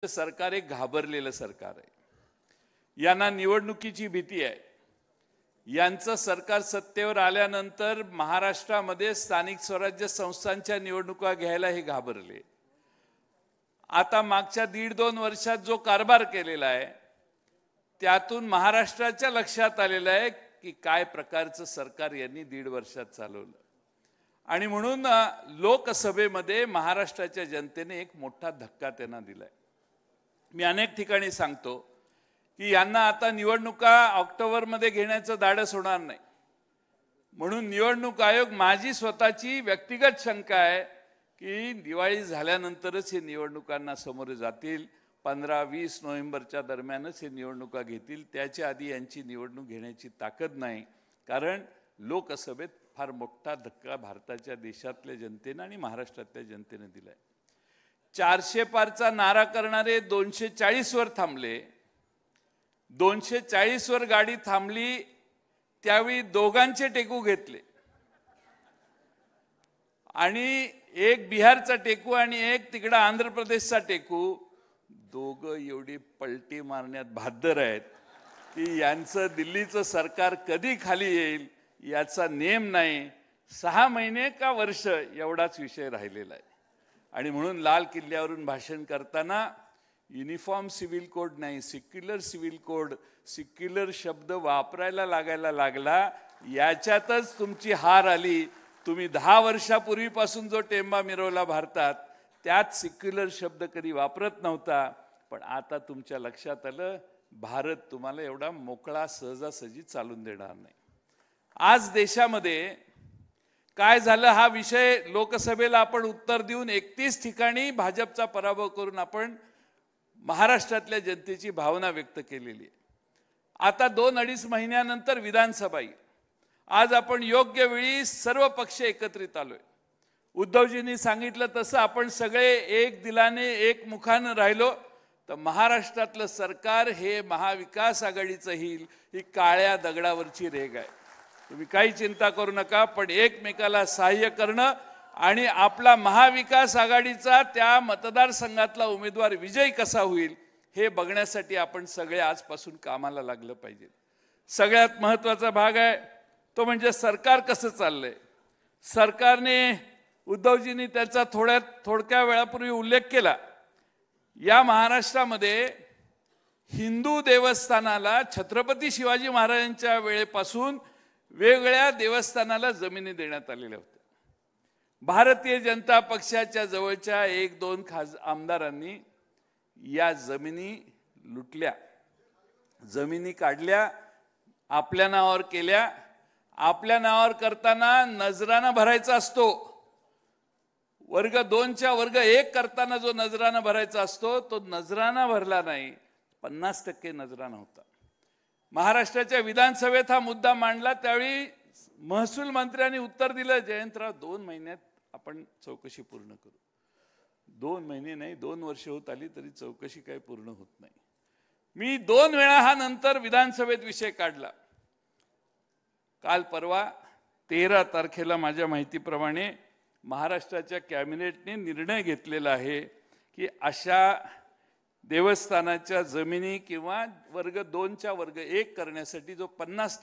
सरकार एक घाबरलेलं सरकार आहे। यांना निवडणुकीची भीती आहे। यांचं सरकार सत्तेवर आल्यानंतर महाराष्ट्रामध्ये स्थानिक स्वराज्य संस्थांच्या निवडणुका घ्यायला हे घाबरले। आता मागच्या 1.5-2 वर्षात जो कारभार केलेला आहे त्यातून महाराष्ट्राच्या लक्षात आलेलं आहे की काय प्रकारचं सरकार यांनी 1.5 वर्षात चालवलं। आणि म्हणून लोकसभेमध्ये महाराष्ट्राच्या जनतेने एक मोठा धक्का त्यांना दिलाय। मी अनेक ठिकाणी सांगतो की यांना आता निवडणुका ऑक्टोबरमध्ये घेण्याचं धाडस होणार नाही। म्हणून निवडणूक आयोग, माझी स्वतःची व्यक्तिगत शंका आहे की दिवाळी झाल्यानंतरच हे निवडणुकांना समोर जातील। 15-20 नोव्हेंबरच्या दरम्यानच हे निवडणुका घेतील। त्याच्या आधी यांची निवडणूक घेण्याची ताकद नाही, कारण लोकसभेत फार मोठा धक्का भारताच्या देशातल्या जनतेने आणि महाराष्ट्रातल्या जनतेने दिलाय। 400 पारचा नारा करणारे 240 वर थांबले। 240 वर गाडी थांबली त्यावेळी दोघांचे टेकू घेतले आणि एक बिहारचा टेकू आणि एक तिकडे आंध्र प्रदेशचा टेकू, दोघं एवढी पलटी मारण्यात बहादर आहेत की यांचं दिल्लीचं सरकार कधी खाली येईल याचा नेम नाही। 6 महिने का वर्ष एवढाच विषय राहिलेला आहे। आणि म्हणून लाल किल्ल्यावरून भाषण करताना युनिफॉर्म सिव्हिल कोड नाही, सेक्युलर सिव्हिल कोड, सेक्युलर शब्द वापरायला लागायला लागला। याच्यातच तुमची हार आली। तुम्ही 10 वर्षापूर्वीपासून जो टेंबा मिरवला भारतात त्यात सेक्युलर शब्द कधी वापरत नव्हता, पण आता तुमच्या लक्षात आलं भारत तुम्हाला एवढा मोकळा सहजासहजी चालून देणार नाही। आज देशामध्ये काय झालं हा विषय लोकसभेला आपण उत्तर देऊन 31 ठिकाणी भाजपचा पराभव करून आपण महाराष्ट्रातल्या जनतेची भावना व्यक्त केलेली आहे। आता 2-2.5 महिन्यानंतर विधानसभा येईल। आज आपण योग्य वेळी सर्व पक्ष एकत्रित आलोय। उद्धवजींनी सांगितलं तसं आपण सगळे एक दिलाने एक मुखाने राहिलो तर महाराष्ट्रातलं सरकार हे महाविकास आघाडीचं येईल। ही काळ्या दगडावरची रेघ आहे। तुम्ही काही चिंता करू नका, पण एकमेकाला सहाय्य करणं आणि आपला महाविकास आघाडीचा त्या मतदारसंघातला उमेदवार विजयी कसा होईल हे बघण्यासाठी आपण सगळे आजपासून कामाला लागलं पाहिजे। सगळ्यात महत्त्वाचा भाग आहे तो म्हणजे सरकार कसं चाललंय। सरकारने, उद्धवजींनी त्याचा थोडक्या वेळापूर्वी उल्लेख केला, या महाराष्ट्रामध्ये हिंदू देवस्थानाला छत्रपती शिवाजी महाराजांच्या वेळेपासून वेगवेगळ्या देवस्थानाला जमिनी देण्यात आलेल्या होत्या। भारतीय जनता पक्षाच्या जवळच्या 1-2 आमदारांनी या जमिनी लुटल्या, जमिनी काढल्या, आपल्या नावावर केल्या। आपल्या नावावर करताना नजराना भरायचा असतो। वर्ग 2च्या वर्ग 1 करताना जो नजराना भरायचा असतो तो नजराना भरला नाही, 50% नजराना होता। महाराष्ट्राच्या विधानसभेत हा मुद्दा मांडला त्यावेळी महसूल मंत्र्यांनी उत्तर दिलं, जयंतराव 2 महिन्यात आपण चौकशी पूर्ण करू। 2 महिने नाही, 2 वर्ष होत आली तरी चौकशी काही पूर्ण होत नाही। मी 2 वेळा हा नंतर विधानसभेत विषय काढला। काल परवा 13 तारखेला माझ्या माहितीप्रमाणे महाराष्ट्राच्या कॅबिनेटने निर्णय घेतलेला आहे की अशा देवस्थानाच्या जमिनी किंवा वर्ग 2च्या वर्ग 1 करण्यासाठी जो 50